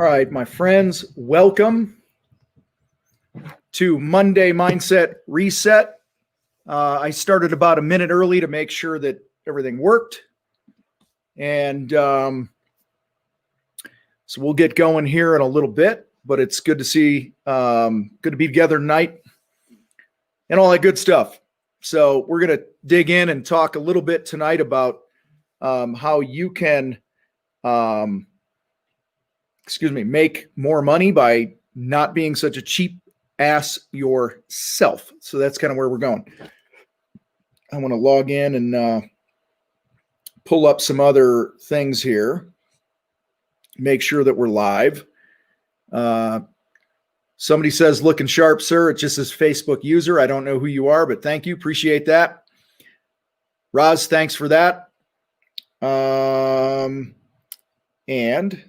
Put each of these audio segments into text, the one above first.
All right, my friends, welcome to Monday Mindset Reset. I started about a minute early to make sure that everything worked. And so we'll get going here in a little bit, but it's good to see, good to be together tonight and all that good stuff. So we're going to dig in and talk a little bit tonight about how you can make more money by not being such a cheap ass yourself. So that's kind of where we're going. I want to log in and pull up some other things here. Make sure that we're live. Somebody says, looking sharp, sir. It just says Facebook user. I don't know who you are, but thank you. Appreciate that. Roz, thanks for that. And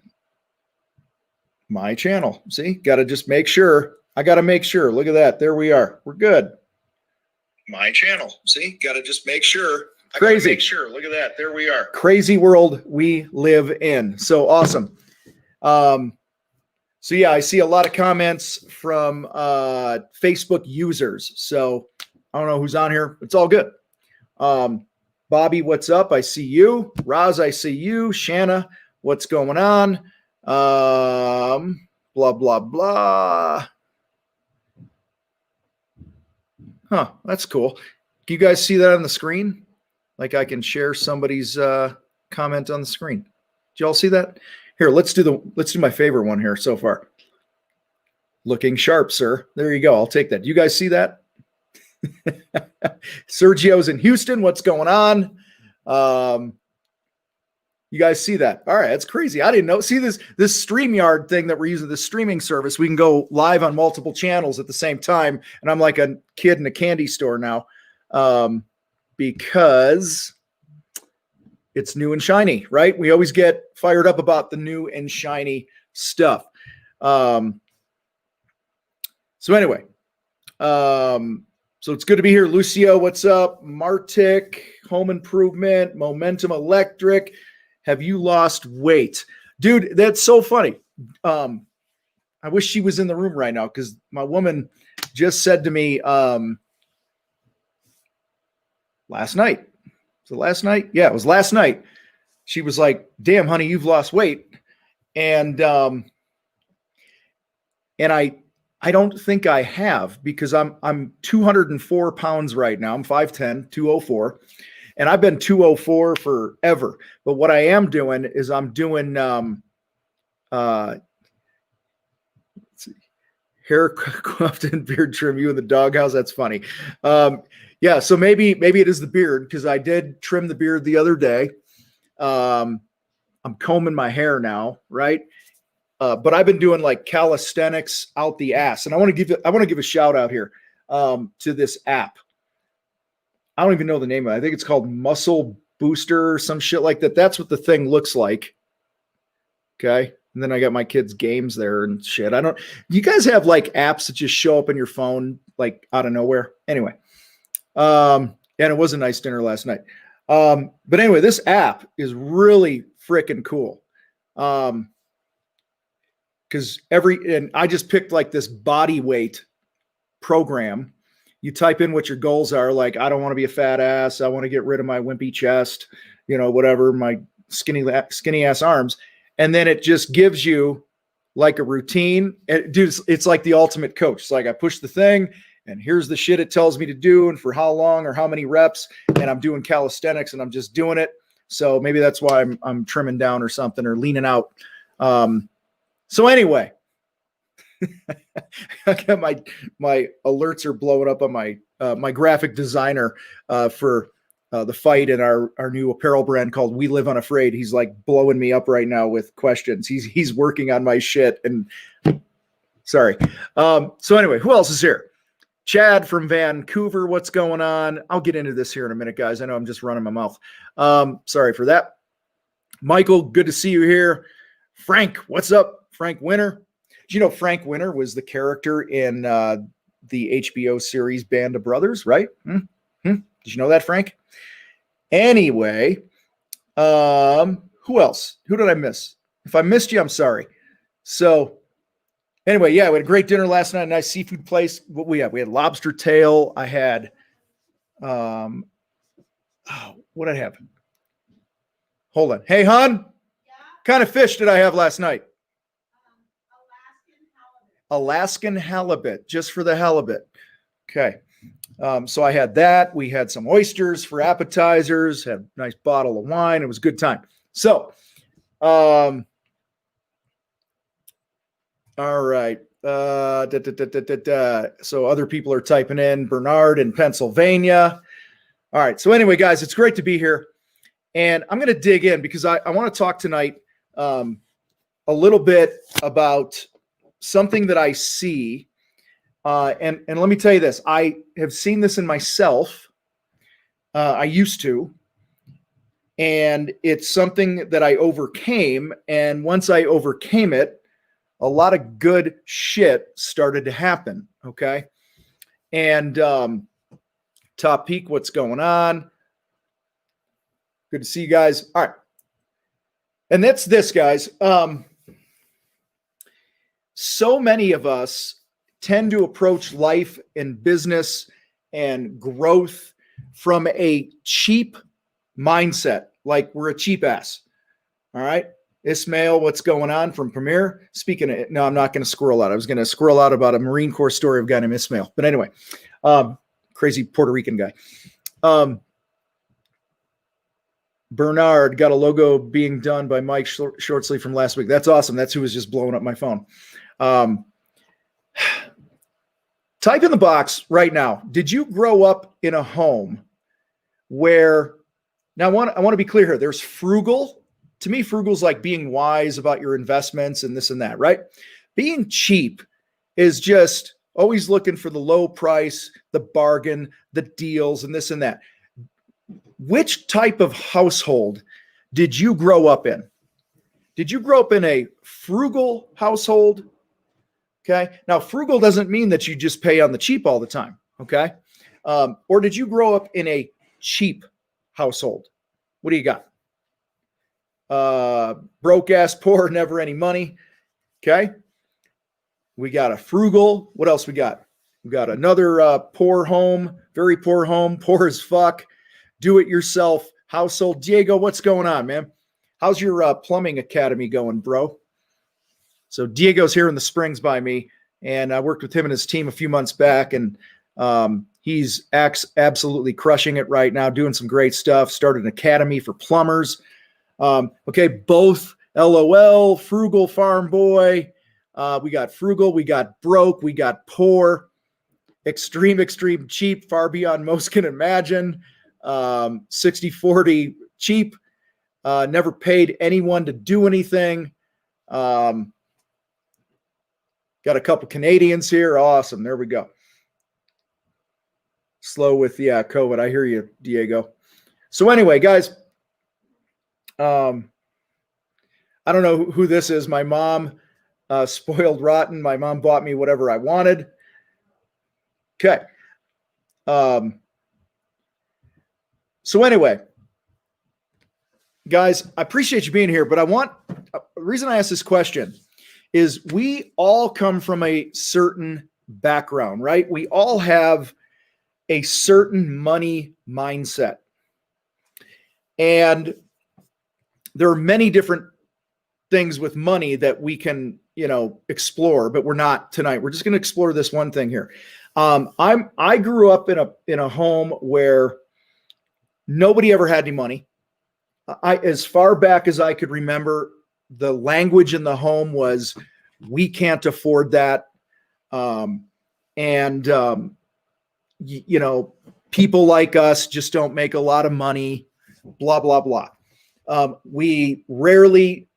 my channel. See, got to just make sure. I got to make sure. Look at that. There we are. We're good. My channel. See, got to just make sure. Crazy. Make sure. Look at that. There we are. Crazy world we live in. So awesome. So yeah, I see a lot of comments from Facebook users. So I don't know who's on here. It's all good. Bobby, what's up? I see you. Roz, I see you. Shanna, what's going on? Blah, blah, blah. Huh, that's cool. Do you guys see that on the screen? Like I can share somebody's comment on the screen. Did y'all see that? Here, let's do my favorite one here so far. Looking sharp, sir. There you go. I'll take that. Do you guys see that? Sergio's in Houston. What's going on? You guys see that? All right, that's crazy. I didn't know. See this StreamYard thing that we're using, this streaming service. We can go live on multiple channels at the same time, and I'm like a kid in a candy store now, because it's new and shiny, right? We always get fired up about the new and shiny stuff. So anyway, so it's good to be here. Lucio, what's up? Martic, Home Improvement, Momentum Electric. Have you lost weight? Dude, that's so funny. I wish she was in the room right now because my woman just said to me last night. So last night? Yeah, it was last night. She was like, damn, honey, you've lost weight. And I don't think I have because I'm 204 pounds right now. I'm 5'10", 204. And I've been 204 forever. But what I am doing is I'm doing let's see, hair coiffed and beard trim. You in the doghouse. That's funny. Yeah, so maybe it is the beard because I did trim the beard the other day. I'm combing my hair now, right? But I've been doing like calisthenics out the ass, and I want to give a shout out here to this app. I don't even know the name of it. I think it's called Muscle Booster or some shit like that. That's what the thing looks like. Okay. And then I got my kids' games there and shit. You guys have like apps that just show up in your phone, like out of nowhere. Anyway. And it was a nice dinner last night. But anyway, this app is really freaking cool. Cause and I just picked like this body weight program. You type in what your goals are. Like, I don't want to be a fat ass. I want to get rid of my wimpy chest, whatever, my skinny ass arms. And then it just gives you like a routine. Dude, it's like the ultimate coach. It's like I push the thing and here's the shit it tells me to do and for how long or how many reps. And I'm doing calisthenics and I'm just doing it. So maybe that's why I'm trimming down or something or leaning out. So anyway, I got my alerts are blowing up on my graphic designer for the fight in our new apparel brand called We Live Unafraid. He's like blowing me up right now with questions. He's working on my shit and sorry. So anyway, who else is here? Chad from Vancouver. What's going on? I'll get into this here in a minute, guys. I know I'm just running my mouth. Sorry for that. Michael, good to see you here. Frank, what's up? Frank Winter. Do you know Frank Winter was the character in the HBO series Band of Brothers, right? Did you know that, Frank? Anyway, who else? Who did I miss? If I missed you, I'm sorry. So anyway, yeah, we had a great dinner last night, a nice seafood place. What we had lobster tail. I had, what did I have? Hold on. Hey, hon, what kind of fish did I have last night? Alaskan halibut, just for the halibut. Okay. So I had that. We had some oysters for appetizers, had a nice bottle of wine. It was a good time. So, all right. So other people are typing in Bernard in Pennsylvania. All right. So anyway, guys, it's great to be here. And I'm going to dig in because I want to talk tonight a little bit about something that I see. And let me tell you this. I have seen this in myself. I used to. And it's something that I overcame. And once I overcame it, a lot of good shit started to happen. Okay. And Top Peak, what's going on? Good to see you guys. All right. And that's this, guys. So many of us tend to approach life and business and growth from a cheap mindset, like we're a cheap ass. All right. Ismail, what's going on from Premier? Speaking of it, no, I'm not going to squirrel out. I was going to squirrel out about a Marine Corps story of a guy named Ismail. But anyway, crazy Puerto Rican guy. Bernard got a logo being done by Mike Shortsleeve from last week. That's awesome. That's who was just blowing up my phone. Type in the box right now. Did you grow up in a home where, now I want to be clear here. There's frugal. To me, frugal is like being wise about your investments and this and that, right? Being cheap is just always looking for the low price, the bargain, the deals, and this and that. Which type of household did you grow up in? Did you grow up in a frugal household? Okay. Now, frugal doesn't mean that you just pay on the cheap all the time. Okay. Or did you grow up in a cheap household? What do you got? Broke ass poor, never any money. Okay. We got a frugal. What else we got? We got another poor home, very poor home, poor as fuck. Do it yourself household. Diego, what's going on, man? How's your plumbing academy going, bro? So Diego's here in the Springs by me, and I worked with him and his team a few months back, and he's absolutely crushing it right now, doing some great stuff. Started an academy for plumbers. Okay, both LOL, frugal farm boy. We got frugal, we got broke, we got poor, extreme cheap, far beyond most can imagine. 60-40 cheap, never paid anyone to do anything. Got a couple Canadians here. Awesome. There we go. Slow with, COVID. I hear you, Diego. So anyway, guys, I don't know who this is. My mom, spoiled rotten. My mom bought me whatever I wanted. Okay. So anyway, guys, I appreciate you being here, but the reason I asked this question is we all come from a certain background, right? We all have a certain money mindset. And there are many different things with money that we can, explore, but we're not tonight. We're just going to explore this one thing here. I grew up in a home where nobody ever had any money. As far back as I could remember, the language in the home was, we can't afford that. People like us just don't make a lot of money, blah, blah, blah. We rarely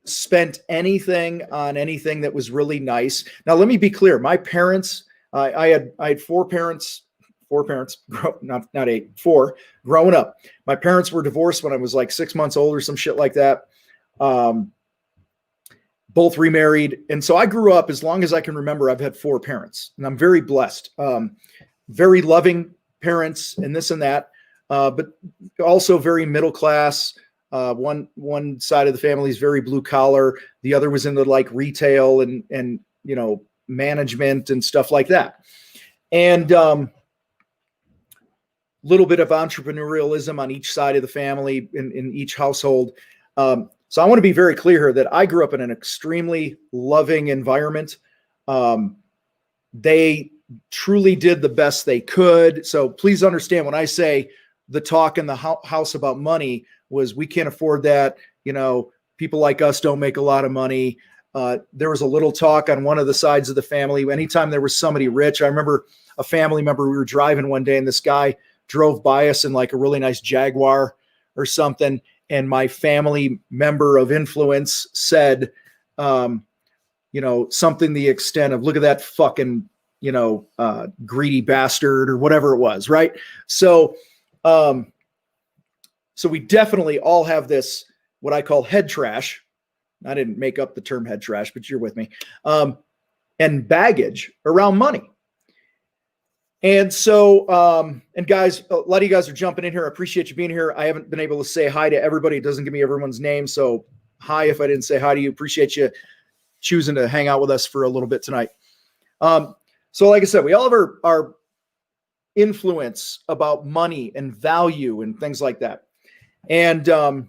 spent anything on anything that was really nice. Now, let me be clear. My parents, I had four parents, not eight, four growing up. My parents were divorced when I was like 6 months old or some shit like that. Both remarried. And so I grew up, as long as I can remember, I've had four parents, and I'm very blessed. Very loving parents and this and that, but also very middle class, One side of the family is very blue collar. The other was into like retail and management and stuff like that. And little bit of entrepreneurialism on each side of the family in each household. So I want to be very clear here that I grew up in an extremely loving environment. They truly did the best they could. So please understand when I say the talk in the house about money was we can't afford that. People like us don't make a lot of money. There was a little talk on one of the sides of the family. Anytime there was somebody rich, I remember a family member, we were driving one day and this guy drove by us in like a really nice Jaguar or something. And my family member of influence said, something the extent of, look at that fucking, greedy bastard or whatever it was. Right. So we definitely all have this, what I call head trash. I didn't make up the term head trash, but you're with me. And baggage around money. And so, and guys, a lot of you guys are jumping in here. I appreciate you being here. I haven't been able to say hi to everybody. It doesn't give me everyone's name. So hi, if I didn't say hi to you, appreciate you choosing to hang out with us for a little bit tonight. So like I said, we all have our influence about money and value and things like that. And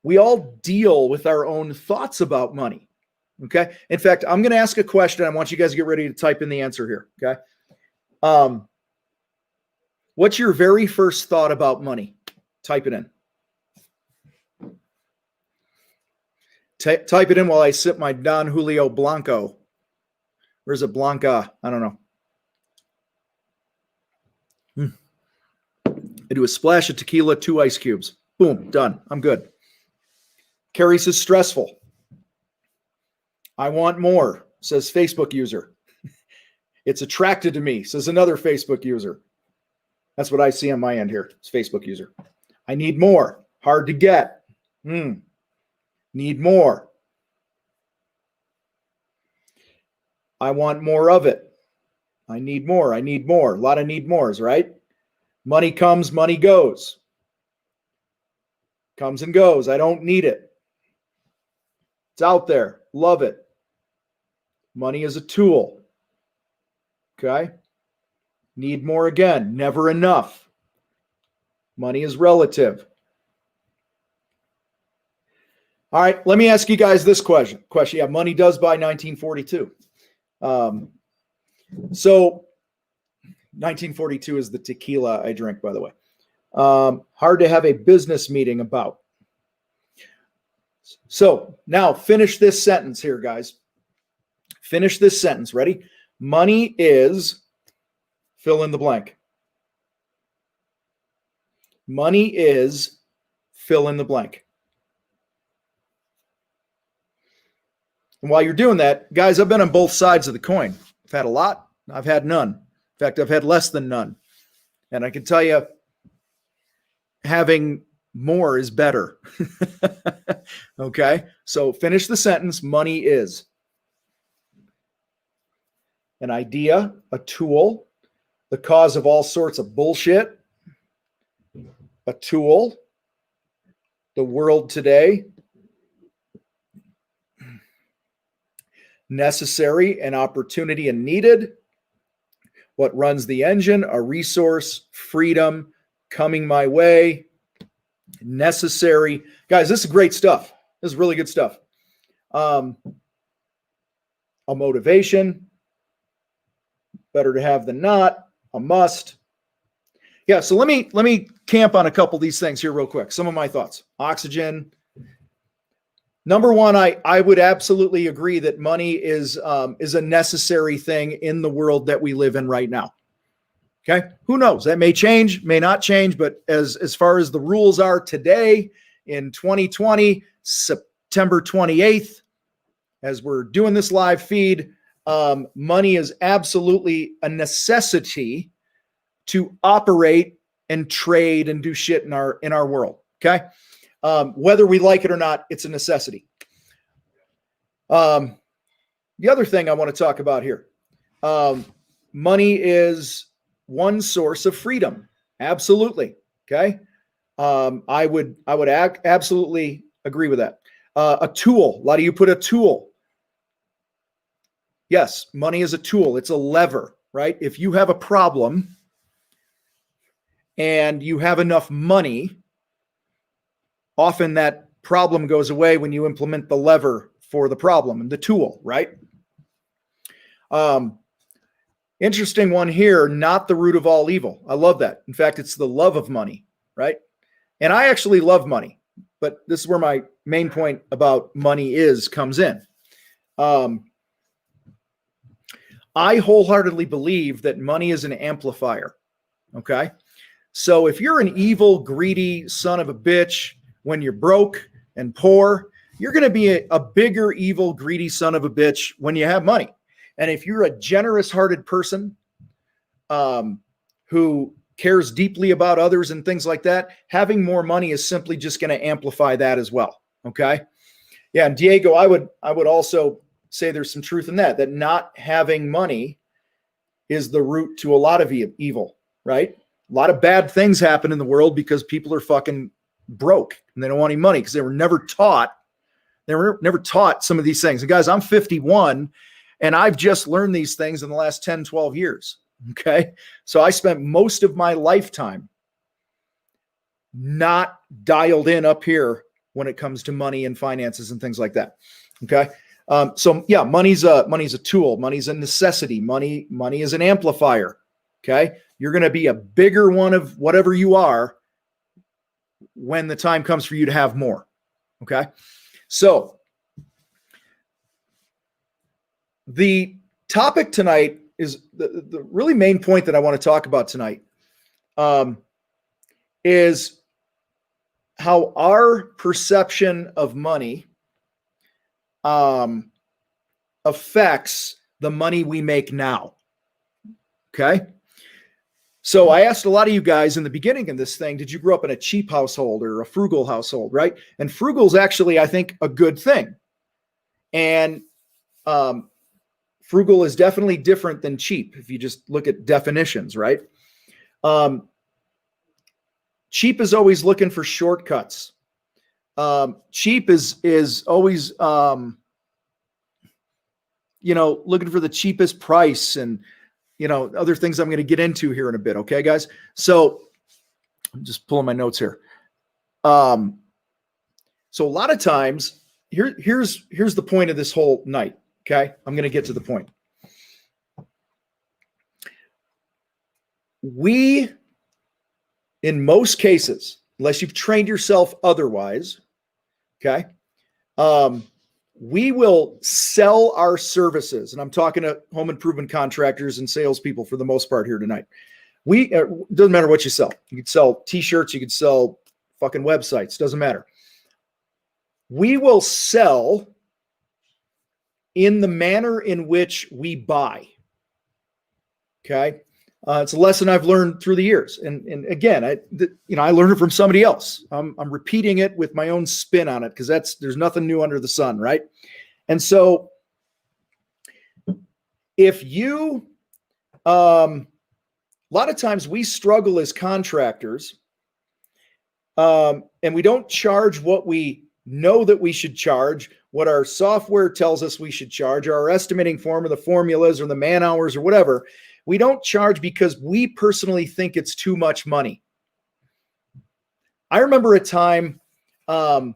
we all deal with our own thoughts about money. Okay. In fact, I'm going to ask a question. I want you guys to get ready to type in the answer here. Okay. What's your very first thought about money? Type it in. Type it in while I sip my Don Julio Blanco. Where's it? Blanca? I don't know. I do a splash of tequila, 2 ice cubes. Boom, done. I'm good. Carrie says stressful. I want more, says Facebook user. It's attracted to me, says another Facebook user. That's what I see on my end here. It's Facebook user. I need more. Hard to get. Need more. I want more of it. I need more. I need more. A lot of need mores, right? Money comes, money goes. Comes and goes. I don't need it. It's out there. Love it. Money is a tool. Okay. Need more again. Never enough. Money is relative. All right. Let me ask you guys this question. Yeah, money does buy 1942. So 1942 is the tequila I drink, by the way. Hard to have a business meeting about. So now finish this sentence here, guys. Finish this sentence. Ready? Money is fill in the blank. Money is fill in the blank. And while you're doing that, guys, I've been on both sides of the coin. I've had a lot. I've had none. In fact, I've had less than none. And I can tell you, having more is better. Okay. So finish the sentence. Money is an idea, a tool, the cause of all sorts of bullshit, a tool, the world today, necessary, an opportunity and needed, what runs the engine, a resource, freedom, coming my way, necessary. Guys, this is great stuff. This is really good stuff. A motivation, better to have than not, a must. Yeah, so let me camp on a couple of these things here real quick. Some of my thoughts. Oxygen. Number one, I would absolutely agree that money is a necessary thing in the world that we live in right now. Okay, who knows? That may change, may not change, but as far as the rules are today in 2020, September 28th, as we're doing this live feed, money is absolutely a necessity to operate and trade and do shit in our world. Okay. Whether we like it or not, it's a necessity. The other thing I want to talk about here, money is one source of freedom. Absolutely. Okay. I would absolutely agree with that. A tool. A lot of you put a tool. Yes, money is a tool. It's a lever, right? If you have a problem and you have enough money, often that problem goes away when you implement the lever for the problem and the tool, right? Interesting one here, not the root of all evil. I love that. In fact, it's the love of money, right? And I actually love money, but this is where my main point about money comes in. I wholeheartedly believe that money is an amplifier. Okay. So if you're an evil, greedy son of a bitch when you're broke and poor, you're going to be a bigger, evil, greedy son of a bitch when you have money. And if you're a generous hearted person who cares deeply about others and things like that, having more money is simply just going to amplify that as well. Okay. Yeah. And Diego, I would also say there's some truth in that not having money is the root to a lot of evil, right? A lot of bad things happen in the world because people are fucking broke and they don't want any money because they were never taught some of these things. And guys, I'm 51 and I've just learned these things in the last 10, 12 years. Okay. So I spent most of my lifetime not dialed in up here when it comes to money and finances and things like that. Okay. So yeah, money's a tool. Money's a necessity. Money is an amplifier. Okay. You're going to be a bigger one of whatever you are when the time comes for you to have more. Okay. So the topic tonight is the really main point that I want to talk about tonight, is how our perception of money affects the money we make now. Okay. So I asked a lot of you guys in the beginning of this thing, did you grow up in a cheap household or a frugal household, right? And frugal is actually, I think, a good thing. And frugal is definitely different than cheap if you just look at definitions, right? Cheap is always looking for shortcuts. Cheap is always, looking for the cheapest price and, other things I'm going to get into here in a bit. Okay, guys. So I'm just pulling my notes here. So a lot of times here's the point of this whole night. Okay. I'm going to get to the point. We, in most cases, unless you've trained yourself otherwise, okay, we will sell our services. And I'm talking to home improvement contractors and salespeople for the most part here tonight. Doesn't matter what you sell. You could sell t-shirts. You could sell fucking websites. Doesn't matter. We will sell in the manner in which we buy. Okay. It's a lesson I've learned through the years. And again, I learned it from somebody else. I'm repeating it with my own spin on it because there's nothing new under the sun, right? And so if you, a lot of times we struggle as contractors and we don't charge what we know that we should charge, what our software tells us we should charge, or our estimating form or the formulas or the man hours or whatever. We don't charge because we personally think it's too much money. I remember a time early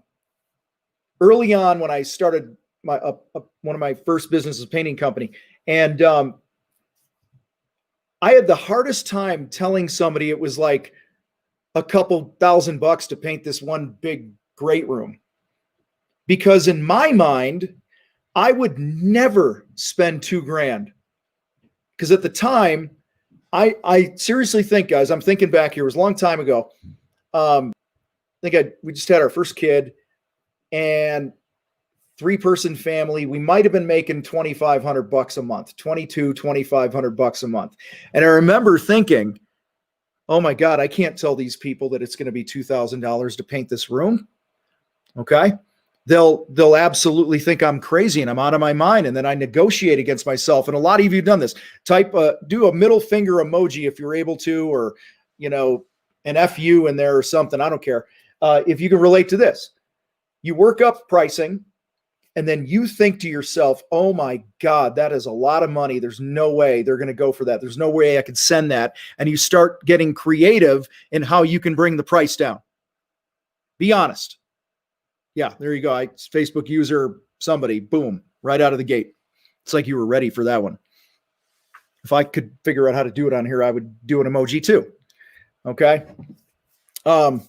on when I started one of my first businesses, painting company, and I had the hardest time telling somebody it was like a couple $1,000 to paint this one big great room. Because in my mind, I would never spend $2,000. Because at the time, I seriously think, guys, I'm thinking back here, it was a long time ago. I think we just had our first kid and 3-person family. We might have been making $2,500 a month, $2,500 a month. And I remember thinking, oh my God, I can't tell these people that it's going to be $2,000 to paint this room. Okay. They'll absolutely think I'm crazy and I'm out of my mind. And then I negotiate against myself. And a lot of you have done this. Do a middle finger emoji if you're able to, or, an FU in there or something. I don't care. If you can relate to this, you work up pricing and then you think to yourself, oh my God, that is a lot of money. There's no way they're going to go for that. There's no way I could send that. And you start getting creative in how you can bring the price down. Be honest. Yeah, there you go. Facebook user, somebody, boom, right out of the gate. It's like you were ready for that one. If I could figure out how to do it on here, I would do an emoji too. Okay. Guys,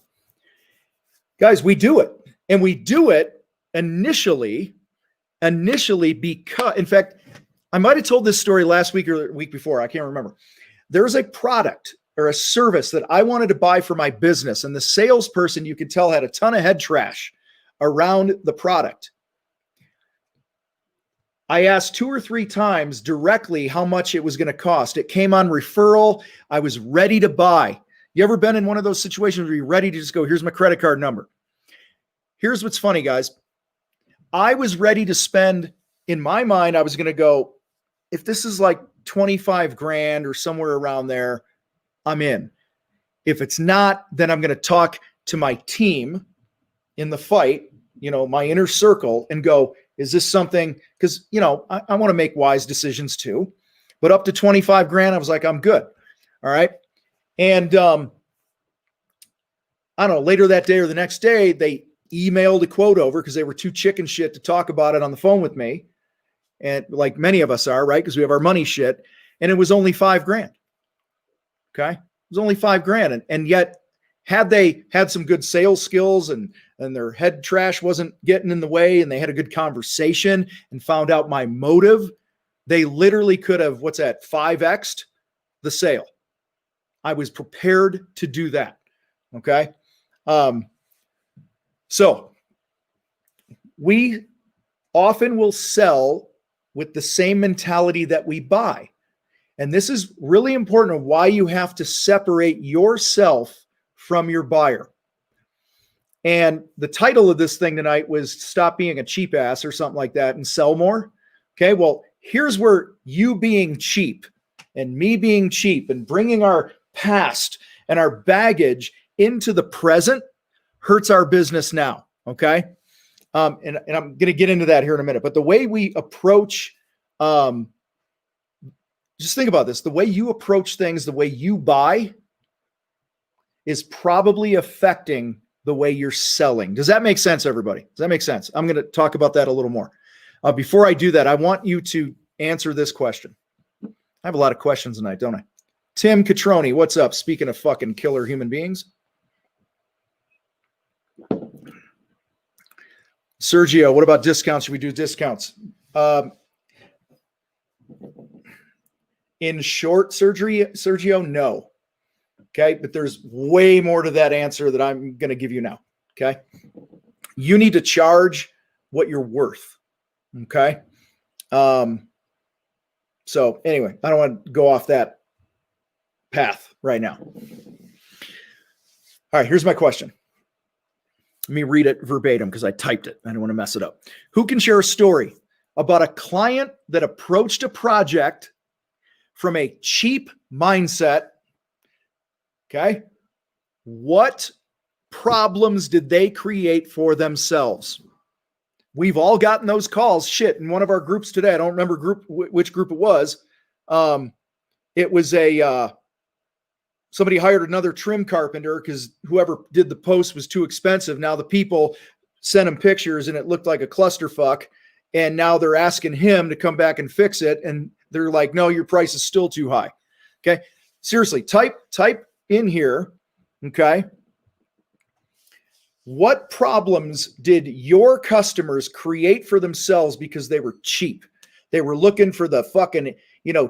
we do it. And we do it initially because, in fact, I might have told this story last week or the week before. I can't remember. There's a product or a service that I wanted to buy for my business. And the salesperson, you could tell, had a ton of head trash around the product. I asked 2 or 3 times directly how much it was going to cost. It came on referral. I was ready to buy. You ever been in one of those situations where you're ready to just go, here's my credit card number? Here's what's funny, guys. I was ready to spend, in my mind, I was going to go, if this is like 25 grand or somewhere around there, I'm in. If it's not, then I'm going to talk to my team in the fight, my inner circle, and go, is this something? Because, I want to make wise decisions too. But up to 25 grand, I was like, I'm good. All right. And I don't know, later that day or the next day, they emailed a quote over because they were too chicken shit to talk about it on the phone with me. And like many of us are, right? Because we have our money shit. And it was only 5 grand. Okay. It was only 5 grand. And yet, had they had some good sales skills and their head trash wasn't getting in the way and they had a good conversation and found out my motive, they literally could have, 5x'd the sale. I was prepared to do that. Okay. So we often will sell with the same mentality that we buy. And this is really important of why you have to separate yourself from your buyer. And the title of this thing tonight was Stop Being a Cheap Ass or something like that and Sell More. Okay, well, here's where you being cheap and me being cheap and bringing our past and our baggage into the present hurts our business now. Okay. And I'm going to get into that here in a minute. But the way we approach, just think about this, the way you approach things, the way you buy is probably affecting the way you're selling. Does that make sense, everybody? Does that make sense? I'm going to talk about that a little more. Before I do that, I want you to answer this question. I have a lot of questions tonight, don't I? Tim Catroni, what's up? Speaking of fucking killer human beings. Sergio, what about discounts? Should we do discounts? In short, Sergio, no. Okay, but there's way more to that answer that I'm going to give you now. Okay, you need to charge what you're worth. Okay, so anyway, I don't want to go off that path right now. All right, here's my question. Let me read it verbatim because I typed it. I don't want to mess it up. Who can share a story about a client that approached a project from a cheap mindset? Okay. What problems did they create for themselves? We've all gotten those calls. Shit, in one of our groups today, I don't remember which group it was. It was somebody hired another trim carpenter because whoever did the post was too expensive. Now the people sent him pictures and it looked like a clusterfuck. And now they're asking him to come back and fix it. And they're like, no, your price is still too high. Okay. Seriously, type in here. Okay. What problems did your customers create for themselves because they were cheap? They were looking for the fucking,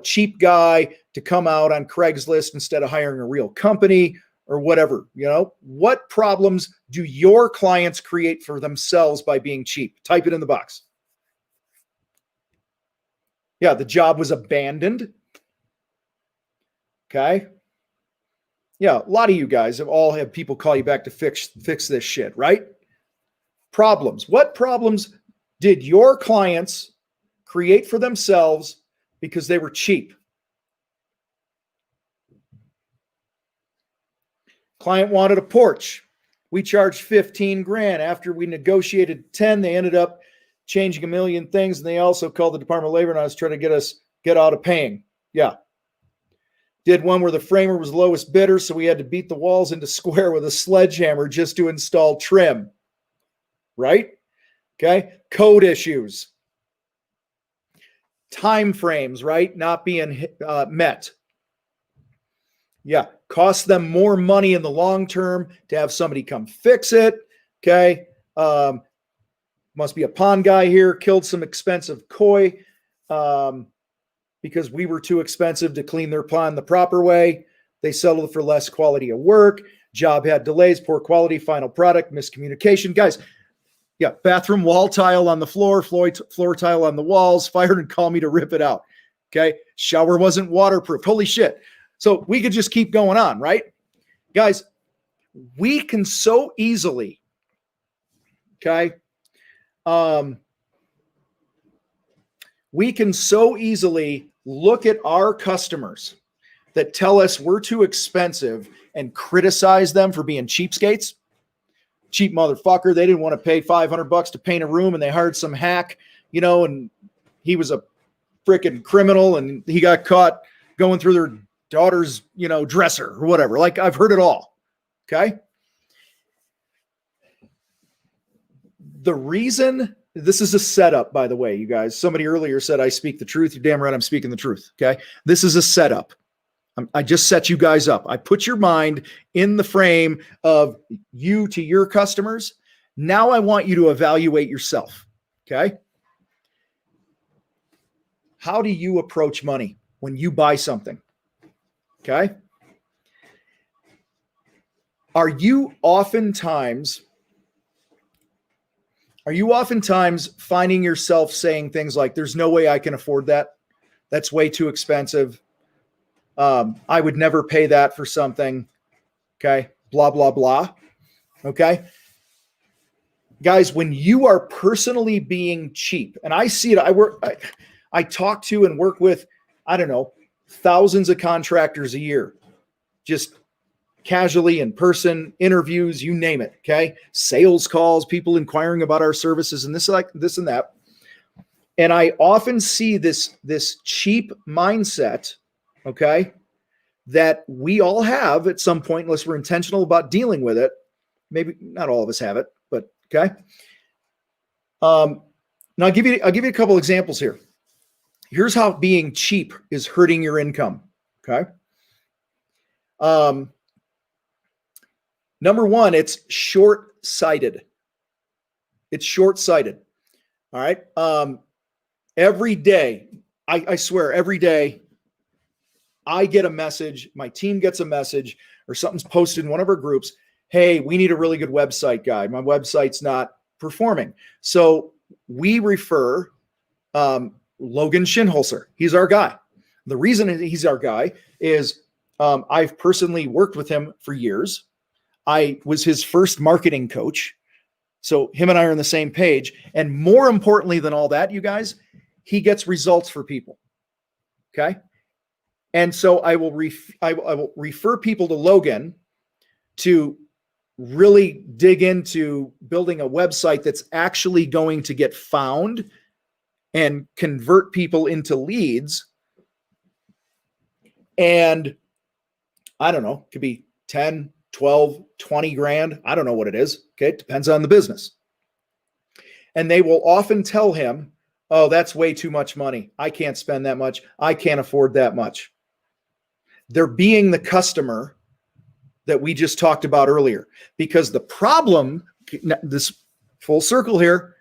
cheap guy to come out on Craigslist instead of hiring a real company or whatever. What problems do your clients create for themselves by being cheap? Type it in the box. Yeah, the job was abandoned. Okay. Yeah, a lot of you guys have all had people call you back to fix this shit, right? Problems. What problems did your clients create for themselves because they were cheap? Client wanted a porch. We charged 15 grand. After we negotiated 10, they ended up changing a million things. And they also called the Department of Labor and I was trying to get out of paying. Yeah. Did one where the framer was lowest bidder. So we had to beat the walls into square with a sledgehammer just to install trim. Right? Okay. Code issues. Time frames, right? Not being met. Yeah. Costs them more money in the long term to have somebody come fix it. Okay. Must be a pond guy here. Killed some expensive koi because we were too expensive to clean their pond the proper way. They settled for less quality of work. Job had delays, poor quality, final product, miscommunication. Guys, yeah, bathroom wall tile on the floor tile on the walls, fired and called me to rip it out. Okay. Shower wasn't waterproof. Holy shit. So we could just keep going on, right? Guys, we can so easily, okay, we can so easily look at our customers that tell us we're too expensive and criticize them for being cheapskates. Cheap motherfucker. They didn't want to pay $500 to paint a room and they hired some hack, and he was a freaking criminal and he got caught going through their daughter's, dresser or whatever. Like, I've heard it all. Okay. The reason this is a setup, by the way, you guys, somebody earlier said, I speak the truth. You're damn right. I'm speaking the truth. Okay. This is a setup. I just set you guys up. I put your mind in the frame of you to your customers. Now I want you to evaluate yourself. Okay. How do you approach money when you buy something? Okay. Are you oftentimes finding yourself saying things like, there's no way I can afford that. That's way too expensive. I would never pay that for something. Okay. Blah, blah, blah. Okay. Guys, when you are personally being cheap, and I see it, I talk to and work with, I don't know, thousands of contractors a year, just casually in person, interviews, you name it. Okay. Sales calls, people inquiring about our services and this and that. And I often see this cheap mindset, okay, that we all have at some point, unless we're intentional about dealing with it. Maybe not all of us have it, but okay. Now I'll give you a couple examples here. Here's how being cheap is hurting your income. Okay. Number one, it's short-sighted. It's short-sighted. All right. Every day, I swear, every day I get a message, my team gets a message, or something's posted in one of our groups. Hey, we need a really good website guy. My website's not performing. So we refer Logan Shinholzer. He's our guy. The reason he's our guy is I've personally worked with him for years. I was his first marketing coach. So him and I are on the same page. And more importantly than all that, you guys, he gets results for people. Okay. And so I will refer people to Logan to really dig into building a website that's actually going to get found and convert people into leads. And I don't know, it could be 10, 12, 20 grand. I don't know what it is. Okay. It depends on the business. And they will often tell him, oh, that's way too much money. I can't spend that much. I can't afford that much. They're being the customer that we just talked about earlier, because the problem, this full circle here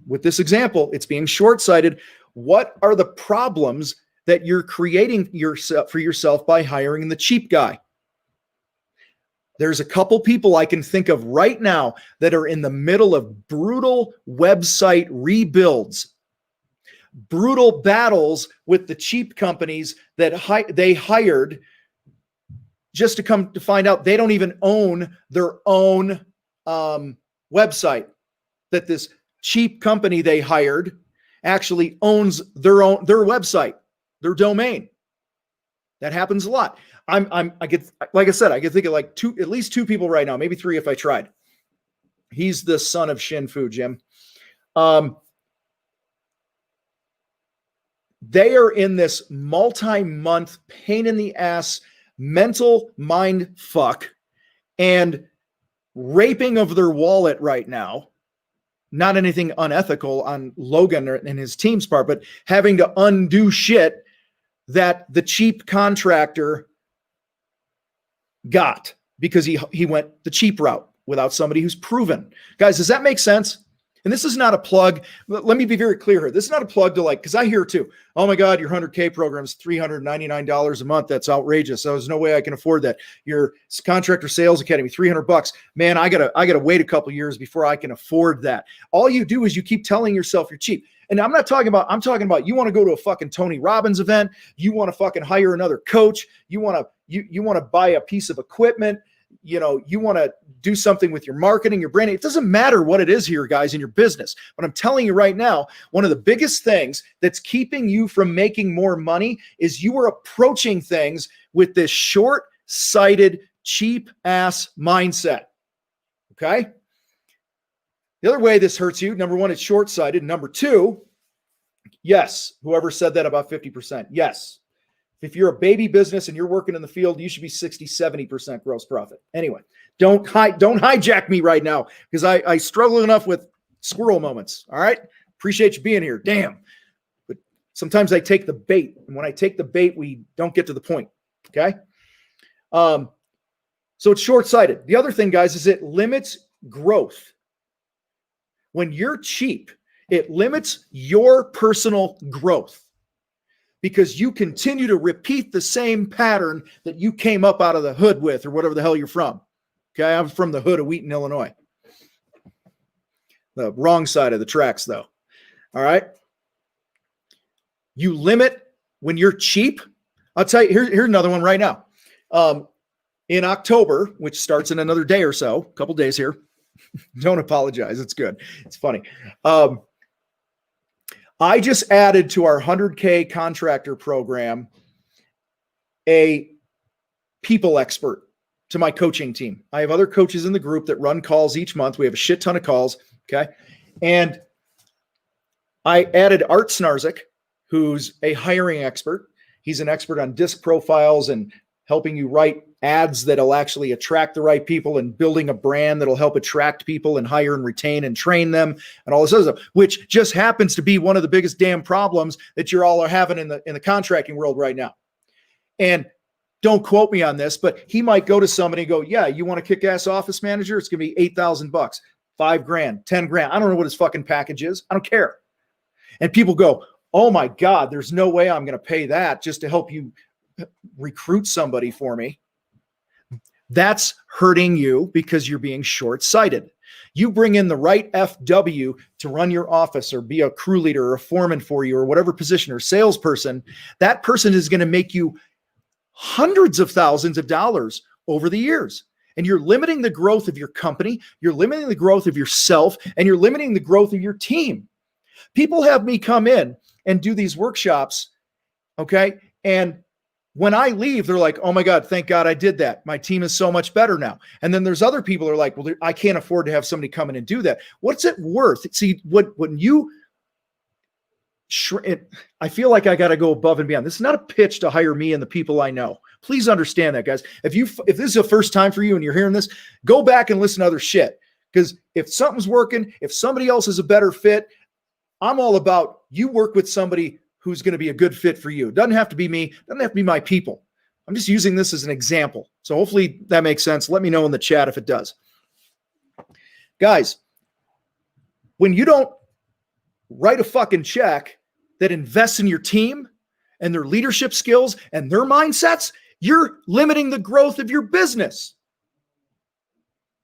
with this example, it's being short-sighted. What are the problems that you're creating for yourself by hiring the cheap guy? There's a couple people I can think of right now that are in the middle of brutal website rebuilds, brutal battles with the cheap companies that they hired, just to come to find out they don't even own their own website, that this cheap company they hired actually owns their website, their domain. That happens a lot. I get, like I said, I could think of like at least two people right now, maybe three if I tried. He's the son of Shin Fu, Jim. They are in this multi-month pain in the ass mental mind fuck and raping of their wallet right now. Not anything unethical on Logan and his team's part, but having to undo shit that the cheap contractor got because he went the cheap route without somebody who's proven. Guys, does that make sense? And this is not a plug. Let me be very clear here. This is not a plug to like, because I hear too, oh my God, your 100K program is $399 a month. That's outrageous. So there's no way I can afford that. Your contractor sales academy, $300. Man, I gotta wait a couple years before I can afford that. All you do is you keep telling yourself you're cheap. And I'm talking about you want to go to a fucking Tony Robbins event. You want to fucking hire another coach. You want to buy a piece of equipment. You want to do something with your marketing, your branding. It doesn't matter what it is here, guys, in your business. But I'm telling you right now, one of the biggest things that's keeping you from making more money is you are approaching things with this short-sighted, cheap-ass mindset. Okay? The other way this hurts you, number one, it's short-sighted. Number two, yes, whoever said that about 50%, yes. If you're a baby business and you're working in the field, you should be 60, 70% gross profit. Anyway, don't hijack me right now because I struggle enough with squirrel moments. All right. Appreciate you being here. Damn. But sometimes I take the bait. And when I take the bait, we don't get to the point. Okay. So it's short-sighted. The other thing, guys, is it limits growth. When you're cheap, it limits your personal growth. Because you continue to repeat the same pattern that you came up out of the hood with or whatever the hell you're from. Okay, I'm from the hood of Wheaton, Illinois. The wrong side of the tracks, though. All right? You limit when you're cheap. I'll tell you, here's another one right now. In October, which starts in another day or so, a couple days here. Don't apologize. It's good. It's funny. I just added to our 100K contractor program a people expert to my coaching team. I have other coaches in the group that run calls each month. We have a shit ton of calls. Okay. And I added Art Snarzik, who's a hiring expert. He's an expert on disc profiles and helping you write ads that'll actually attract the right people and building a brand that'll help attract people and hire and retain and train them and all this other stuff, which just happens to be one of the biggest damn problems that you're all are having in the contracting world right now. And don't quote me on this, but he might go to somebody and go, yeah, you want a kick-ass office manager? It's going to be $8,000, $5,000, $10,000. I don't know what his fucking package is. I don't care. And people go, oh my God, there's no way I'm going to pay that just to help you recruit somebody for me. That's hurting you because you're being short-sighted. You bring in the right FW to run your office or be a crew leader or a foreman for you or whatever position or salesperson, that person is going to make you hundreds of thousands of dollars over the years. And you're limiting the growth of your company, you're limiting the growth of yourself, and you're limiting the growth of your team. People have me come in and do these workshops, okay? And when I leave, they're like, oh my God, thank God I did that. My team is so much better now. And then there's other people who are like, well, I can't afford to have somebody come in and do that. What's it worth? See, when you, I feel like I got to go above and beyond. This is not a pitch to hire me and the people I know. Please understand that, guys. If this is the first time for you and you're hearing this, go back and listen to other shit. Because if something's working, if somebody else is a better fit, I'm all about you work with somebody who's going to be a good fit for you. It doesn't have to be me. Doesn't have to be my people. I'm just using this as an example. So hopefully that makes sense. Let me know in the chat if it does. Guys, when you don't write a fucking check that invests in your team and their leadership skills and their mindsets, you're limiting the growth of your business.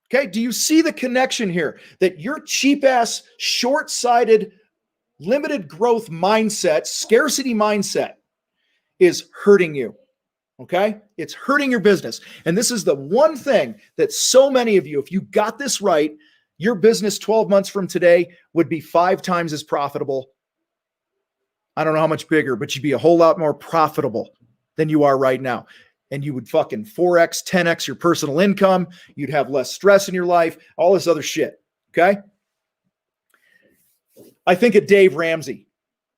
Okay. Do you see the connection here that your cheap ass, short-sighted, limited growth mindset, scarcity mindset is hurting you. Okay. It's hurting your business. And this is the one thing that so many of you, if you got this right, your business 12 months from today would be 5 times as profitable. I don't know how much bigger, but you'd be a whole lot more profitable than you are right now. and you would fucking 4x, 10x your personal income. You'd have less stress in your life, all this other shit. Okay. I think of Dave Ramsey.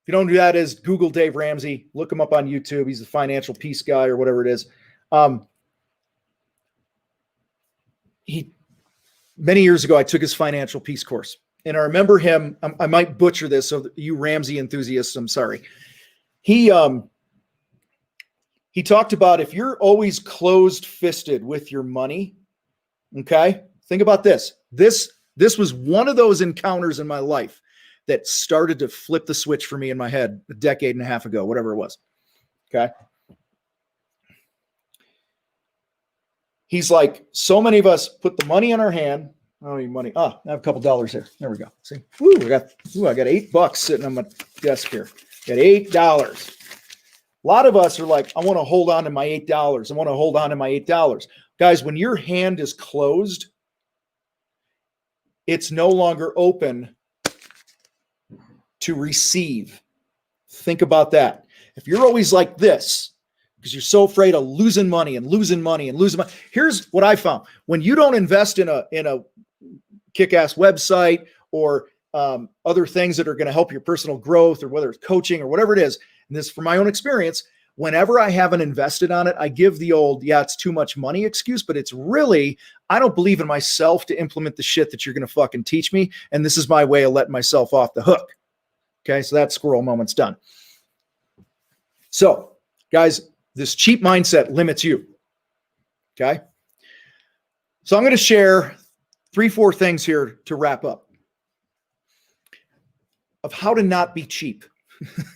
If you don't know who that is, Google Dave Ramsey, look him up on YouTube. He's a financial peace guy or whatever it is. Many years ago, I took his financial peace course, and I remember him. I might butcher this, so you Ramsey enthusiasts, I'm sorry. He talked about if you're always closed-fisted with your money. Okay, think about this. This was one of those encounters in my life that started to flip the switch for me in my head a decade and a half ago, whatever it was. Okay. He's like, so many of us put the money in our hand. I don't need money. I have a couple dollars here. There we go. See, I got $8 sitting on my desk here. Got $8. A lot of us are like, I want to hold on to my $8. I want to hold on to my $8. Guys, when your hand is closed, it's no longer open to receive. Think about that. If you're always like this, because you're so afraid of losing money and losing money and losing money. Here's what I found. When you don't invest in a kick-ass website or other things that are going to help your personal growth, or whether it's coaching or whatever it is, and this is from my own experience, whenever I haven't invested on it, I give the old, it's too much money excuse, but it's really, I don't believe in myself to implement the shit that you're going to fucking teach me. And this is my way of letting myself off the hook. Okay. So that squirrel moment's done. So guys, this cheap mindset limits you. Okay. So I'm going to share 3-4 things here to wrap up of how to not be cheap.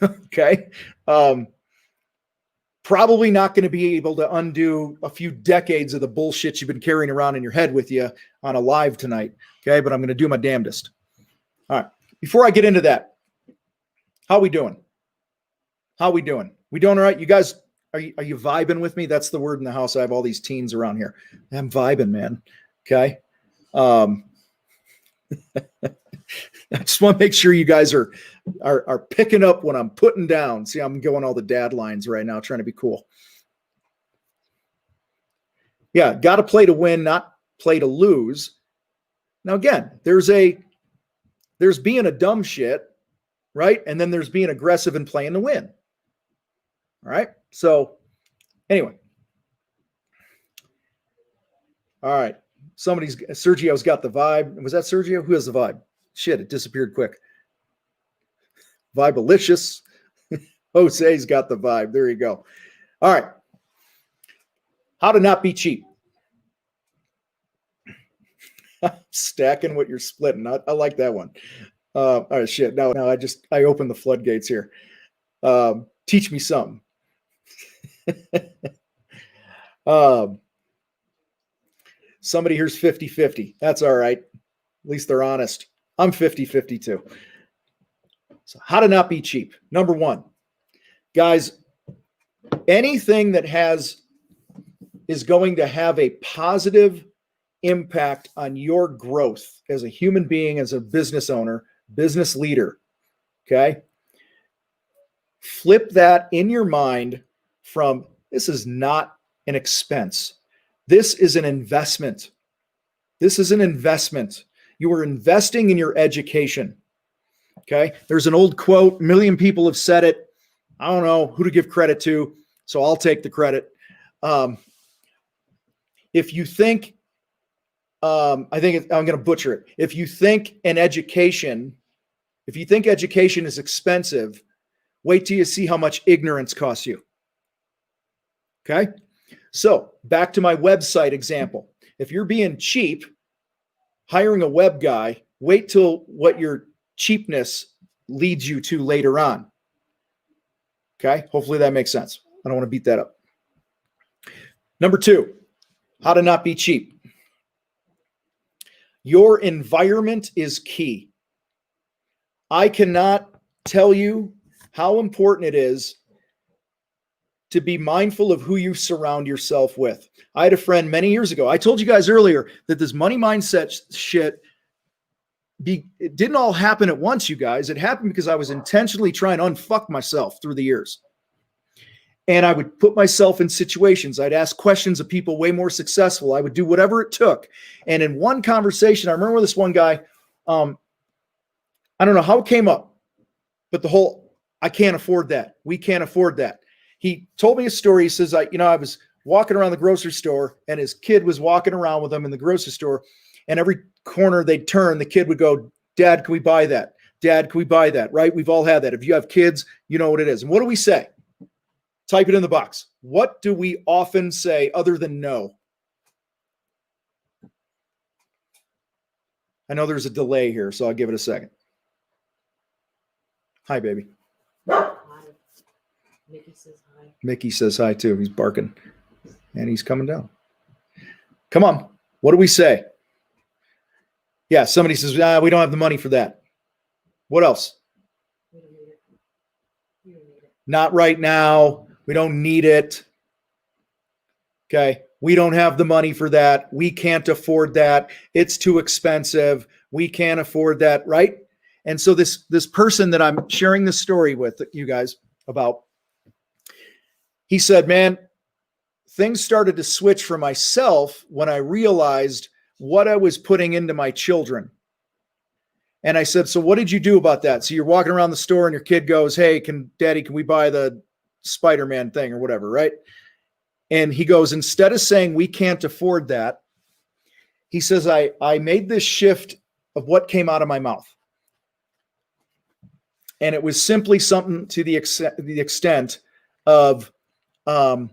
Okay. Probably not going to be able to undo a few decades of the bullshit you've been carrying around in your head with you on a live tonight. Okay. But I'm going to do my damnedest. All right. Before I get into that, how we doing? How we doing? We doing all right? You guys, are you vibing with me? That's the word in the house. I have all these teens around here. I'm vibing, man. Okay. I just want to make sure you guys are picking up what I'm putting down. See, I'm going all the dad lines right now, trying to be cool. Yeah. Got to play to win, not play to lose. Now, again, there's being a dumb shit, right? And then there's being aggressive and playing to win. All right. So anyway. All right. Sergio's got the vibe. Was that Sergio? Who has the vibe? Shit, it disappeared quick. Vibalicious. Jose's got the vibe. There you go. All right. How to not be cheap. Stacking what you're splitting. I like that one. All right, shit. Now I opened the floodgates here. Teach me something. Somebody here's 50-50. That's all right. At least they're honest. I'm 50-50 too. So how to not be cheap. Number one, guys, anything that is going to have a positive impact on your growth as a human being, as a business owner, business leader. Okay. Flip that in your mind from this is not an expense. This is an investment. This is an investment. You are investing in your education. Okay. There's an old quote. A million people have said it. I don't know who to give credit to, so I'll take the credit. If you think, I'm going to butcher it. If you think education is expensive, wait till you see how much ignorance costs you. Okay. So back to my website example. If you're being cheap, hiring a web guy, wait till what your cheapness leads you to later on. Okay. Hopefully that makes sense. I don't want to beat that up. Number two, how to not be cheap. Your environment is key. I cannot tell you how important it is to be mindful of who you surround yourself with. I had a friend many years ago. I told you guys earlier that this money mindset shit, it didn't all happen at once, you guys. It happened because I was intentionally trying to unfuck myself through the years. And I would put myself in situations. I'd ask questions of people way more successful. I would do whatever it took. And in one conversation, I remember this one guy, I don't know how it came up, but the whole, I can't afford that. We can't afford that. He told me a story. He says, I was walking around the grocery store and his kid was walking around with him in the grocery store. And every corner they'd turn, the kid would go, Dad, can we buy that? Dad, can we buy that? Right? We've all had that. If you have kids, you know what it is. And what do we say? Type it in the box. What do we often say other than no? I know there's a delay here, so I'll give it a second. Hi, baby. Hi. Mickey says hi. Mickey says hi, too. He's barking. And he's coming down. Come on. What do we say? Yeah, somebody says, we don't have the money for that. What else? We don't need it. We don't need it. Not right now. We don't need it. Okay. We don't have the money for that. We can't afford that. It's too expensive. We can't afford that. Right. And so this person that I'm sharing this story with you guys about, he said, man, things started to switch for myself when I realized what I was putting into my children. And I said, so what did you do about that? So you're walking around the store and your kid goes, hey, Daddy, can we buy the Spider-Man thing or whatever, right? And he goes, instead of saying we can't afford that, he says, I made this shift of what came out of my mouth. And it was simply something to the extent of, son,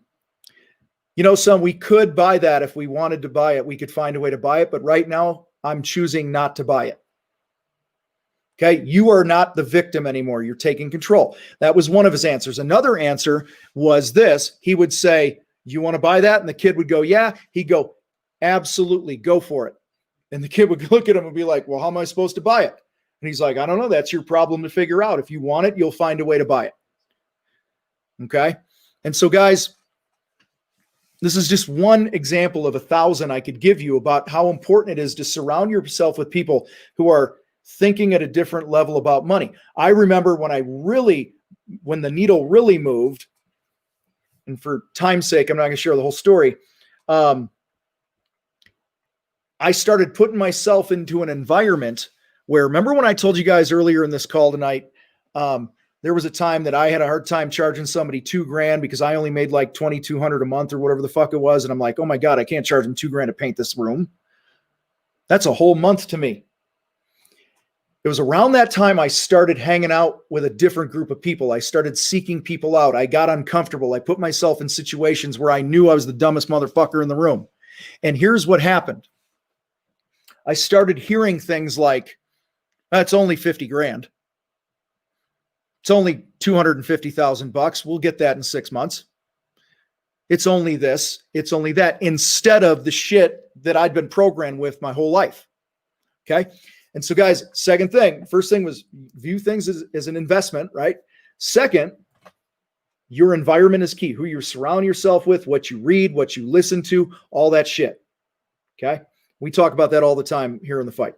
we could buy that if we wanted to buy it. We could find a way to buy it. But right now, I'm choosing not to buy it. Okay, you are not the victim anymore. You're taking control. That was one of his answers. Another answer was this. He would say, you want to buy that? And the kid would go, yeah. He'd go, absolutely, go for it. And the kid would look at him and be like, well, how am I supposed to buy it? And he's like, I don't know. That's your problem to figure out. If you want it, you'll find a way to buy it. Okay. And so, guys, this is just one example of 1,000 I could give you about how important it is to surround yourself with people who are thinking at a different level about money. I remember when the needle really moved, and for time's sake, I'm not going to share the whole story. I started putting myself into an environment where, remember when I told you guys earlier in this call tonight, there was a time that I had a hard time charging somebody $2,000 because I only made like $2,200 a month or whatever the fuck it was. And I'm like, oh my God, I can't charge them $2,000 to paint this room. That's a whole month to me. It was around that time I started hanging out with a different group of people. I started seeking people out. I got uncomfortable. I put myself in situations where I knew I was the dumbest motherfucker in the room. And here's what happened. I started hearing things like, that's only $50,000. It's only $250,000. We'll get that in 6 months. It's only this. It's only that. Instead of the shit that I'd been programmed with my whole life. Okay. And so, guys, second thing, first thing was view things as an investment, right? Second, your environment is key. Who you surround yourself with, what you read, what you listen to, all that shit. Okay. We talk about that all the time here in the fight.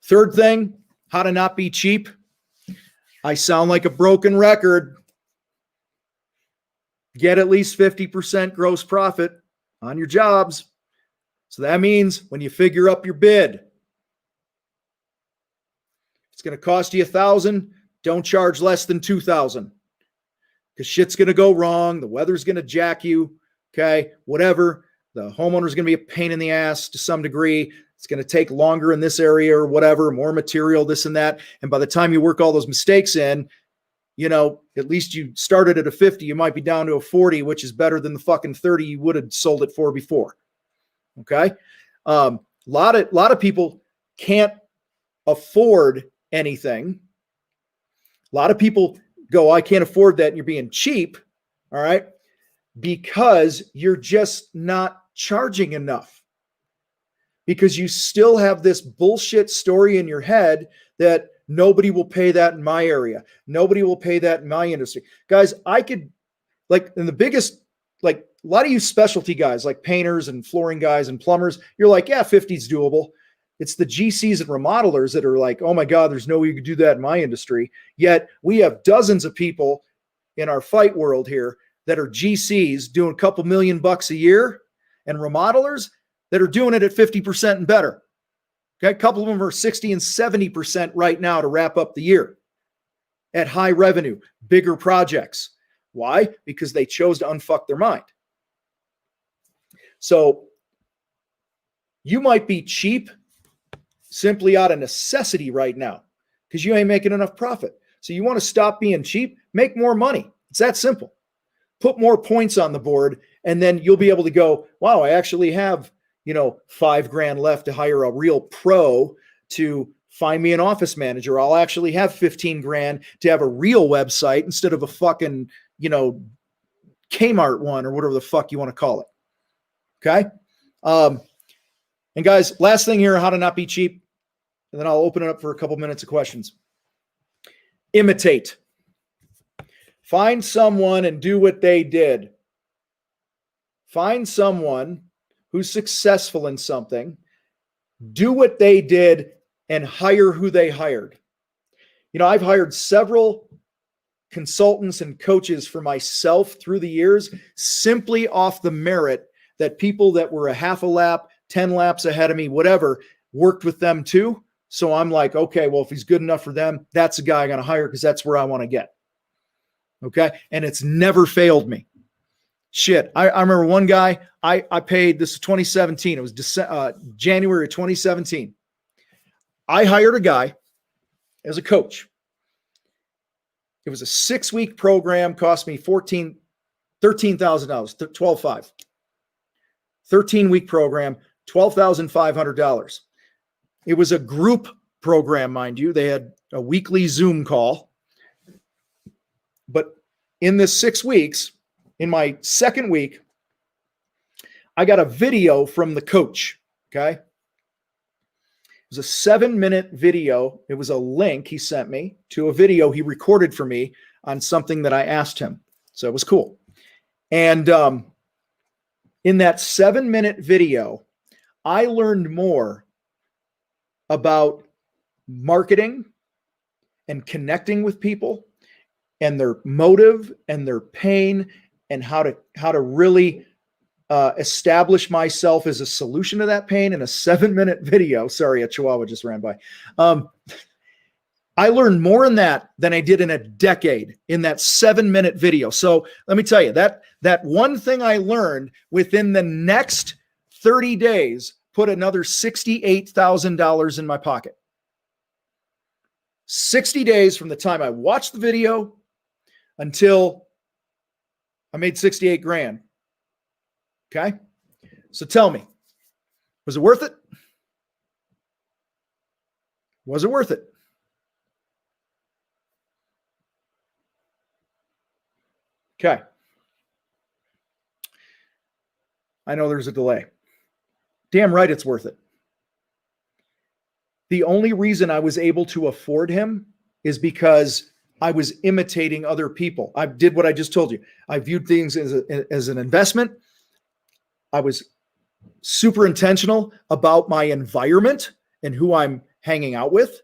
Third thing, how to not be cheap. I sound like a broken record. Get at least 50% gross profit on your jobs. So that means when you figure up your bid, it's going to cost you $1,000. Don't charge less than $2,000 because shit's going to go wrong. The weather's going to jack you. Okay. Whatever. The homeowner's going to be a pain in the ass to some degree. It's going to take longer in this area or whatever, more material, this and that. And by the time you work all those mistakes in, at least you started at a 50, you might be down to a 40, which is better than the fucking 30 you would have sold it for before. Okay. A lot of people can't afford anything. A lot of people go, I can't afford that. And you're being cheap. All right. Because you're just not charging enough. Because you still have this bullshit story in your head that nobody will pay that in my area. Nobody will pay that in my industry. Guys, I could, in the biggest, a lot of you specialty guys, like painters and flooring guys and plumbers, you're like, yeah, 50 is doable. It's the GCs and remodelers that are like, oh my God, there's no way you could do that in my industry. Yet we have dozens of people in our fight world here that are GCs doing a couple $1,000,000 a year and remodelers that are doing it at 50% and better. Okay, a couple of them are 60 and 70% right now to wrap up the year at high revenue, bigger projects. Why? Because they chose to unfuck their mind. So you might be cheap simply out of necessity right now because you ain't making enough profit. So you want to stop being cheap, make more money. It's that simple. Put more points on the board, and then you'll be able to go, wow, I actually have, $5,000 left to hire a real pro to find me an office manager. I'll actually have 15,000 to have a real website instead of a fucking, Kmart one or whatever the fuck you want to call it. Okay. And guys, last thing here, how to not be cheap. And then I'll open it up for a couple minutes of questions. Imitate. Find someone and do what they did. Find someone who's successful in something, do what they did, and hire who they hired. I've hired several consultants and coaches for myself through the years simply off the merit that people that were a half a lap, 10 laps ahead of me, whatever, worked with them too. So I'm like, okay, well, if he's good enough for them, that's the guy I'm going to hire because that's where I want to get. Okay. And it's never failed me. Shit. I remember one guy I paid, this is 2017. It was January of 2017. I hired a guy as a coach. It was a 6-week program, cost me $13,000, $12,500. 13-week program, $12,500. It was a group program, mind you. They had a weekly Zoom call. But in this 6 weeks, in my second week, I got a video from the coach, okay? It was a 7-minute video. It was a link he sent me to a video he recorded for me on something that I asked him. So it was cool. And in that 7-minute video, I learned more about marketing and connecting with people and their motive and their pain and how to really establish myself as a solution to that pain in a 7-minute video. Sorry, a chihuahua just ran by. I learned more in that than I did in a decade in that 7-minute video. So let me tell you, that one thing I learned within the next 30 days put another $68,000 in my pocket. 60 days from the time I watched the video until I made 68 grand. Okay. So tell me, was it worth it? Was it worth it? Okay. I know there's a delay. Damn right it's worth it. The only reason I was able to afford him is because I was imitating other people. I did what I just told you. I viewed things as an investment. I was super intentional about my environment and who I'm hanging out with.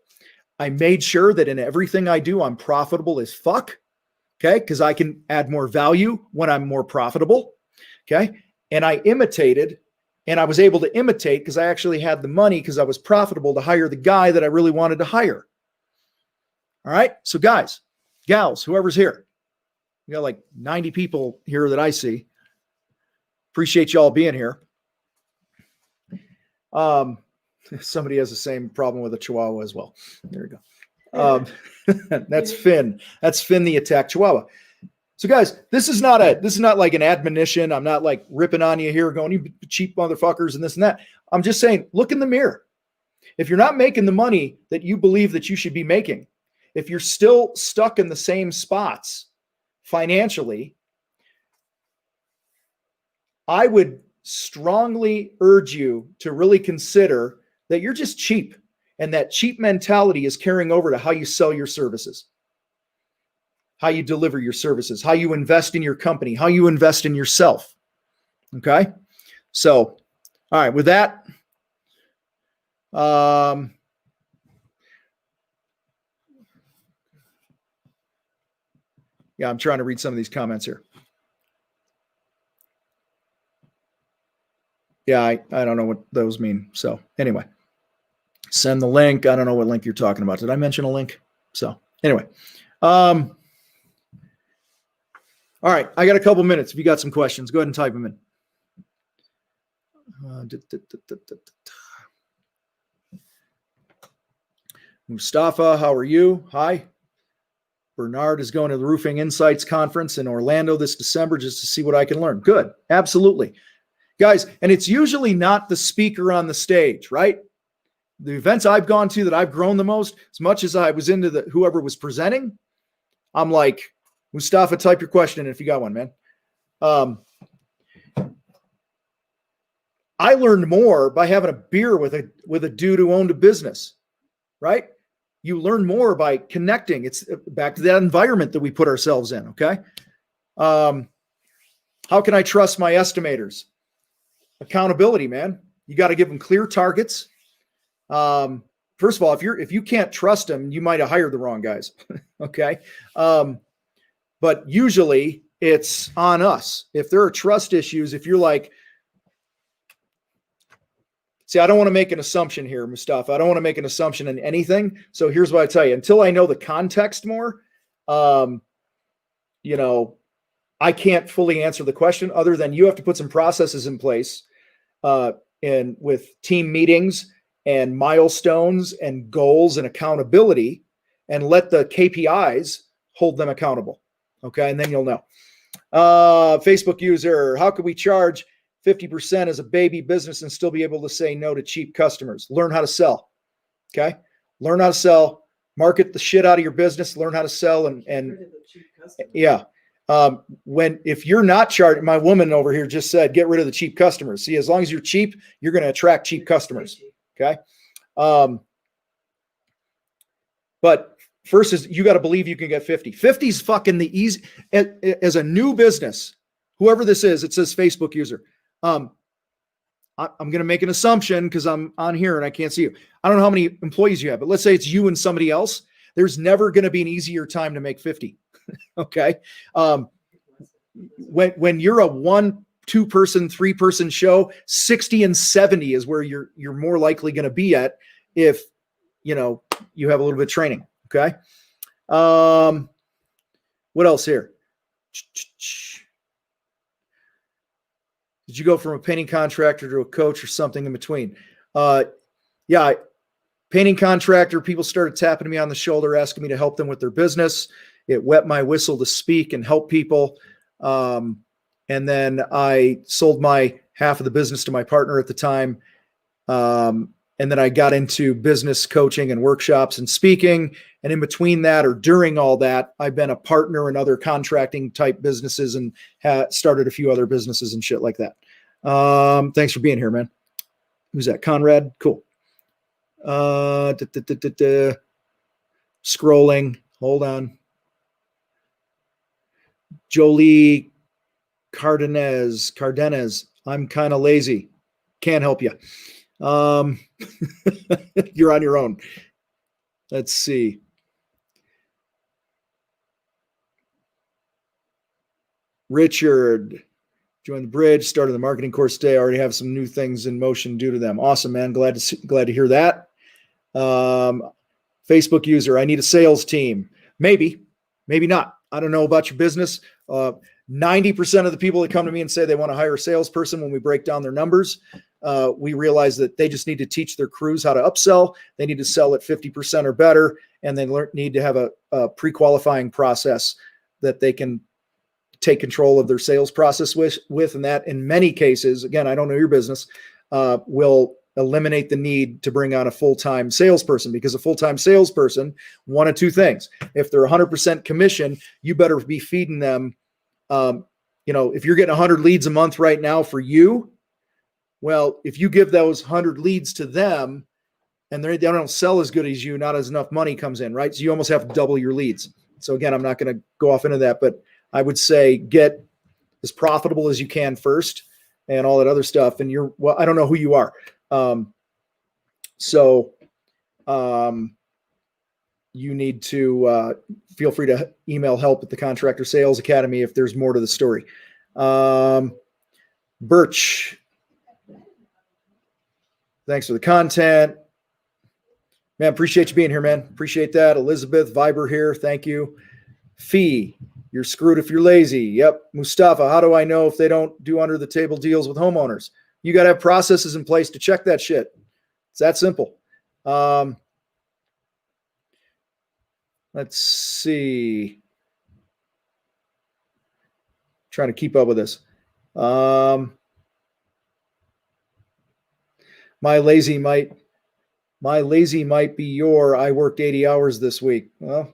I made sure that in everything I do, I'm profitable as fuck. Okay. Because I can add more value when I'm more profitable. Okay. And I imitated, and I was able to imitate because I actually had the money because I was profitable to hire the guy that I really wanted to hire. All right. So guys, gals, whoever's here, we got like 90 people here that I see. Appreciate y'all being here. Somebody has the same problem with a chihuahua as well. There we go. That's Finn. That's Finn, the attack chihuahua. So guys, this is not like an admonition. I'm not like ripping on you here going, you cheap motherfuckers and this and that. I'm just saying, look in the mirror. If you're not making the money that you believe that you should be making, if you're still stuck in the same spots financially, I would strongly urge you to really consider that you're just cheap, and that cheap mentality is carrying over to how you sell your services, how you deliver your services, how you invest in your company, how you invest in yourself. Okay. So, all right, with that, yeah, I'm trying to read some of these comments here. Yeah, I don't know what those mean. So anyway, send the link. I don't know what link you're talking about. Did I mention a link? So anyway, all right, I got a couple minutes. If you got some questions, go ahead and type them in. Mustafa, how are you? Hi. Bernard is going to the Roofing Insights Conference in Orlando this December just to see what I can learn. Good. Absolutely. Guys, and it's usually not the speaker on the stage, right? The events I've gone to that I've grown the most, as much as I was into whoever was presenting, I'm like, Mustafa, type your question in if you got one, man. I learned more by having a beer with a dude who owned a business, right? You learn more by connecting. It's back to that environment that we put ourselves in. Okay. How can I trust my estimators? Accountability, man. You got to give them clear targets. First of all, if you can't trust them, you might have hired the wrong guys. Okay. But usually it's on us. If there are trust issues, if you're like, see, I don't want to make an assumption here, Mustafa. I don't want to make an assumption in anything. So here's what I tell you. Until I know the context more, I can't fully answer the question other than you have to put some processes in place and with team meetings and milestones and goals and accountability, and let the KPIs hold them accountable. Okay. And then you'll know. Facebook user, how could we charge 50% as a baby business and still be able to say no to cheap customers? Learn how to sell. Okay. Learn how to sell, market the shit out of your business, learn how to sell and yeah. If you're not charging, my woman over here just said, get rid of the cheap customers. See, as long as you're cheap, you're going to attract cheap customers. Okay. But first is you got to believe you can get 50. 50 is fucking the easy as a new business, whoever this is, it says Facebook user. I'm going to make an assumption because I'm on here and I can't see you. I don't know how many employees you have, but let's say it's you and somebody else. There's never going to be an easier time to make 50. Okay. When you're a 1, 2 person, 3 person show, 60 and 70 is where you're more likely going to be at if, you have a little bit of training. Okay. What else here? Did you go from a painting contractor to a coach or something in between? Yeah. Painting contractor, people started tapping me on the shoulder, asking me to help them with their business. It wet my whistle to speak and help people. And then I sold my half of the business to my partner at the time. And then I got into business coaching and workshops and speaking. And in between that or during all that, I've been a partner in other contracting type businesses and started a few other businesses and shit like that. Thanks for being here, man. Who's that? Conrad? Cool. Scrolling. Hold on. Jolie Cardenas. I'm kind of lazy. Can't help you. You're on your own. Let's see. Richard joined the bridge, started the marketing course today. I already have some new things in motion due to them. Awesome, man. Glad to hear that. Facebook user, I need a sales team. Maybe not. I don't know about your business. 90% of the people that come to me and say they want to hire a salesperson, when we break down their numbers, we realize that they just need to teach their crews how to upsell. They need to sell at 50% or better, and they need to have a pre-qualifying process that they can take control of their sales process with. And that, in many cases, again, I don't know your business, will eliminate the need to bring on a full-time salesperson, because a full-time salesperson, one of two things. If they're 100% commission, you better be feeding them. If you're getting 100 leads a month right now for you, well, if you give those 100 leads to them and they don't sell as good as you, not as enough money comes in, right? So you almost have to double your leads. So again, I'm not going to go off into that, but I would say get as profitable as you can first and all that other stuff. And I don't know who you are. You need to feel free to email help at the Contractor Sales Academy if there's more to the story. Birch, Thanks for the content. Man, appreciate you being here, man. Appreciate that. Elizabeth, Viber here. Thank you. Fee, you're screwed if you're lazy. Yep. Mustafa, how do I know if they don't do under the table deals with homeowners? You got to have processes in place to check that shit. It's that simple. Let's see. Trying to keep up with this. My lazy might be your, I worked 80 hours this week. Well,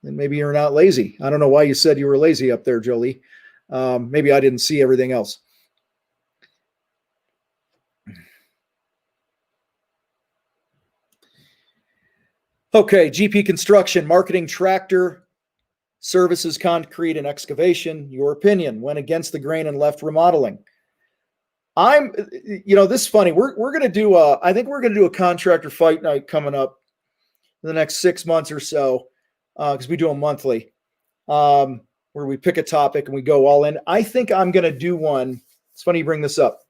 then maybe you're not lazy. I don't know why you said you were lazy up there, Jolie. Maybe I didn't see everything else. Okay, GP Construction, marketing tractor, services, concrete, and excavation. Your opinion, went against the grain and left remodeling. This is funny. We're going to do I think we're going to do a contractor fight night coming up in the next 6 months or so, because we do them monthly, where we pick a topic and we go all in. I think I'm going to do one. It's funny you bring this up,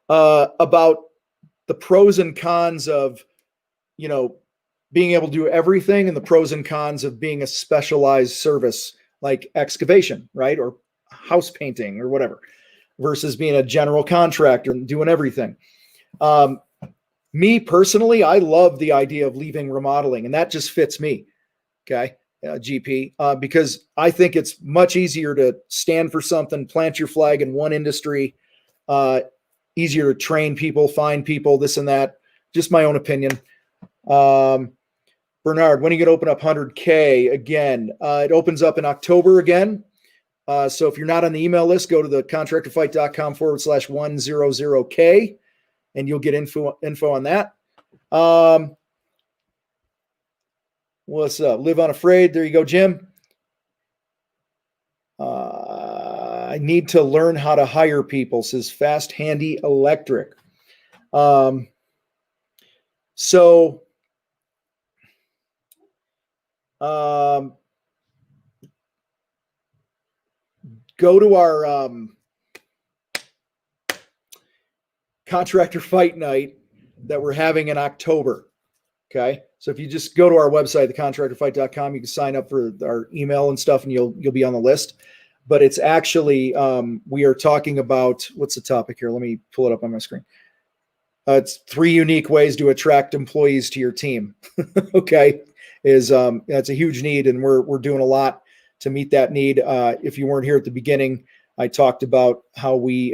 about the pros and cons of, being able to do everything and the pros and cons of being a specialized service like excavation, right? Or house painting or whatever, versus being a general contractor and doing everything. Me personally, I love the idea of leaving remodeling, and that just fits me. Okay. GP, because I think it's much easier to stand for something, plant your flag in one industry, easier to train people, find people, this and that. Just my own opinion. Bernard, when are you going to open up 100K again? It opens up in October again. So if you're not on the email list, go to the contractorfight.com/100K and you'll get info on that. What's up? Live Unafraid. There you go, Jim. I need to learn how to hire people, says Fast Handy Electric. Go to our contractor fight night that we're having in October. Okay. So if you just go to our website, thecontractorfight.com, you can sign up for our email and stuff and you'll be on the list. But it's actually, we are talking about, what's the topic here? Let me pull it up on my screen. It's 3 unique ways to attract employees to your team. Okay. That's a huge need, and we're doing a lot to meet that need. If you weren't here at the beginning, I talked about how we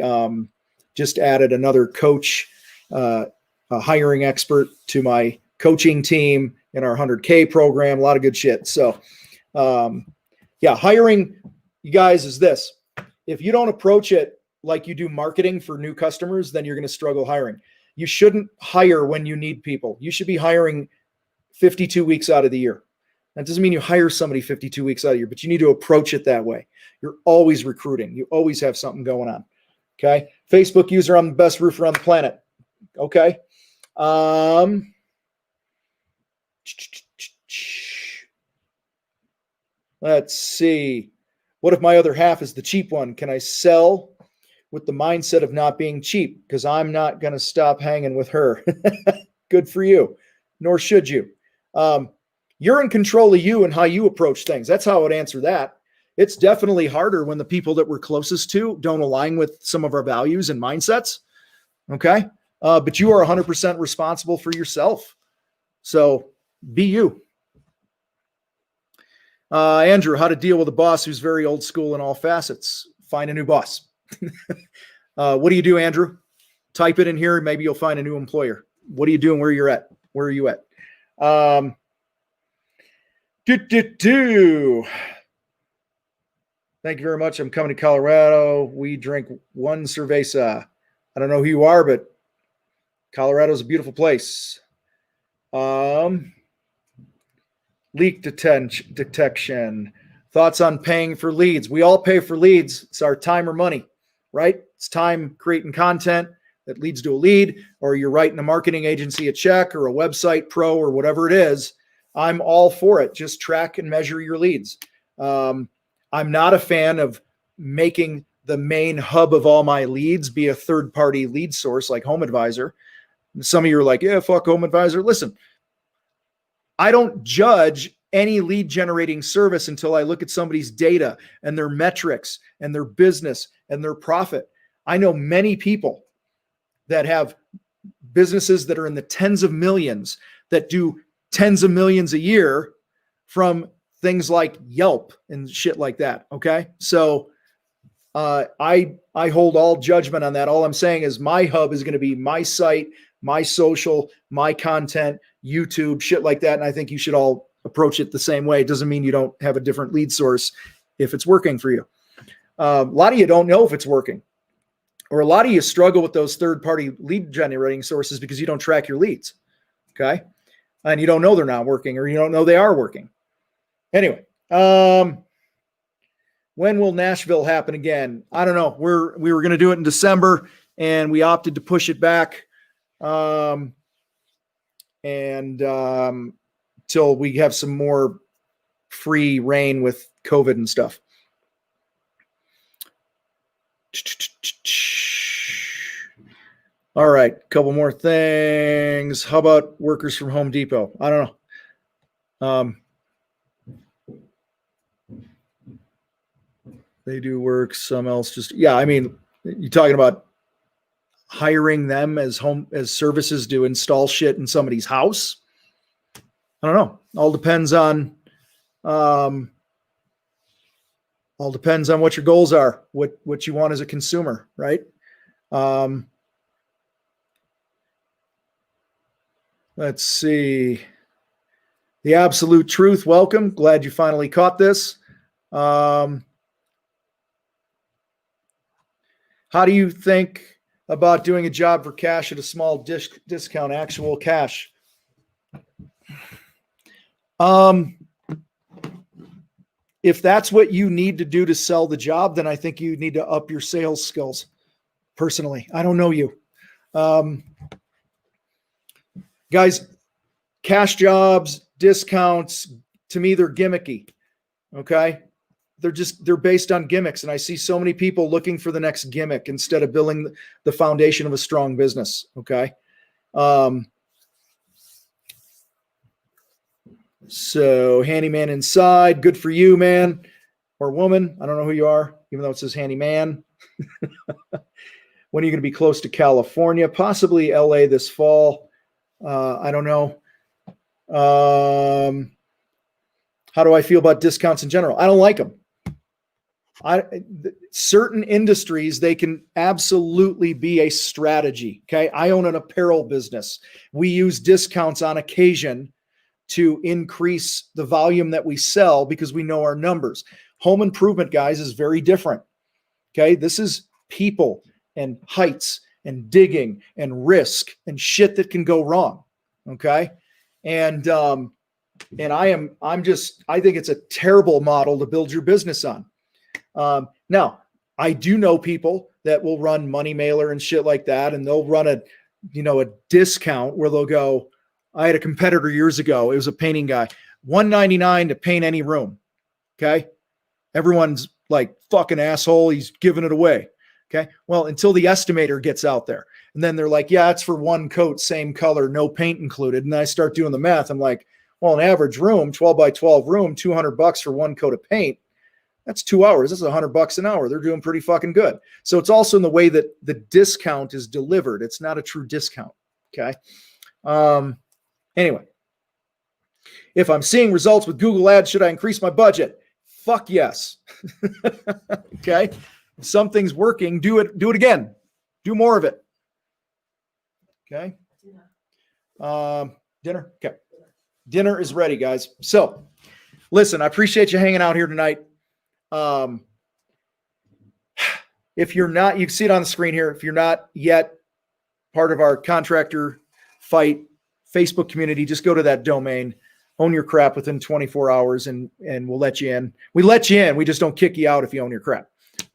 just added another coach, a hiring expert to my coaching team in our 100K program. A lot of good shit. So, hiring, you guys, is this. If you don't approach it like you do marketing for new customers, then you're going to struggle hiring. You shouldn't hire when you need people. You should be hiring 52 weeks out of the year. That doesn't mean you hire somebody 52 weeks out of the year, but you need to approach it that way. You're always recruiting. You always have something going on. Okay. Facebook user, I'm the best roofer on the planet. Okay. Let's see. What if my other half is the cheap one? Can I sell with the mindset of not being cheap? Because I'm not going to stop hanging with her. Good for you. Nor should you. You're in control of you and how you approach things. That's how I would answer that. It's definitely harder when the people that we're closest to don't align with some of our values and mindsets. Okay. But you are 100% responsible for yourself. So be you. Andrew, how to deal with a boss who's very old school in all facets. Find a new boss. What do you do, Andrew? Type it in here. Maybe you'll find a new employer. What are you doing? Where you're at? Where are you at? Thank you very much. I'm coming to Colorado. We drink one cerveza. I don't know who you are, but Colorado's a beautiful place. Leak detection. Thoughts on paying for leads? We all pay for leads. It's our time or money, right? It's time creating content that leads to a lead, or you're writing a marketing agency a check or a website pro or whatever it is. I'm all for it. Just track and measure your leads. I'm not a fan of making the main hub of all my leads be a third-party lead source like HomeAdvisor. Some of you are like, yeah, fuck Home Advisor. Listen, I don't judge any lead generating service until I look at somebody's data and their metrics and their business and their profit. I know many people that have businesses that are in the tens of millions that do tens of millions a year from things like Yelp and shit like that. Okay. So I hold all judgment on that. All I'm saying is my hub is going to be my site, my social, my content, YouTube, shit like that. And I think you should all approach it the same way. It doesn't mean you don't have a different lead source if it's working for you. A lot of you don't know if it's working, or a lot of you struggle with those third-party lead generating sources because you don't track your leads. Okay. And you don't know they're not working, or you don't know they are working. Anyway, when will Nashville happen again? I don't know. We were going to do it in December, and we opted to push it back. Till we have some more free reign with COVID and stuff. All right, couple more things. How about workers from Home Depot? I don't know. They do work. Some else just, yeah. I mean, you're talking about hiring them as services to install shit in somebody's house. I don't know. All depends on what your goals are, what you want as a consumer, right? Let's see. The Absolute Truth, welcome. Glad you finally caught this. How do you think about doing a job for cash at a small discount, actual cash? If that's what you need to do to sell the job, then I think you need to up your sales skills. Personally, I don't know you. Guys, cash jobs, discounts, to me, they're gimmicky. Okay. They're based on gimmicks. And I see so many people looking for the next gimmick instead of building the foundation of a strong business. Okay. So handyman inside, good for you, man or woman. I don't know who you are, even though it says handyman. When are you going to be close to California? Possibly LA this fall. I don't know. How do I feel about discounts in general? I don't like them. Certain industries, they can absolutely be a strategy. Okay. I own an apparel business. We use discounts on occasion to increase the volume that we sell because we know our numbers. Home improvement, guys, is very different. Okay. This is people and heights and digging and risk and shit that can go wrong. Okay. And I think it's a terrible model to build your business on. Now I do know people that will run Money Mailer and shit like that. And they'll run a discount where they'll go, I had a competitor years ago. It was a painting guy, $199 to paint any room. Okay. Everyone's like, fucking asshole. He's giving it away. Okay. Well, until the estimator gets out there, and then they're like, yeah, it's for one coat, same color, no paint included. And then I start doing the math. I'm like, well, an average room, 12 by 12 room, $200 for one coat of paint. That's 2 hours. That's $100 an hour. They're doing pretty fucking good. So it's also in the way that the discount is delivered. It's not a true discount. Okay. Anyway, if I'm seeing results with Google Ads, should I increase my budget? Fuck yes. Okay. If something's working, do it again. Do more of it. Okay. Dinner. Okay. Dinner is ready, guys. So listen, I appreciate you hanging out here tonight. If you're not, you can see it on the screen here. If you're not yet part of our contractor fight Facebook community, just go to that domain, own your crap within 24 hours and we'll let you in. We let you in. We just don't kick you out if you own your crap.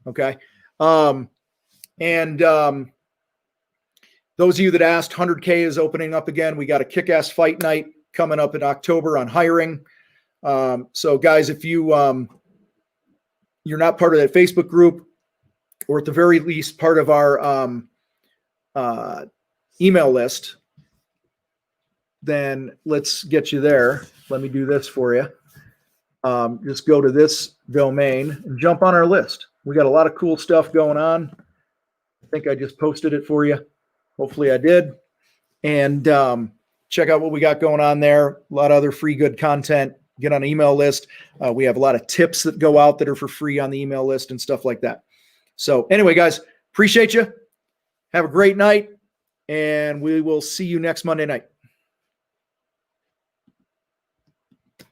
Okay. Those of you that asked, 100K is opening up again. We got a kick-ass fight night coming up in October on hiring. So guys, if you're not part of that Facebook group, or at the very least part of our email list, then let's get you there. Let me do this for you. Just go to this domain and jump on our list. We got a lot of cool stuff going on. I think I just posted it for you. Hopefully I did. And check out what we got going on there. A lot of other free good content. Get on an email list. We have a lot of tips that go out that are for free on the email list and stuff like that. So anyway, guys, appreciate you. Have a great night, and we will see you next Monday night.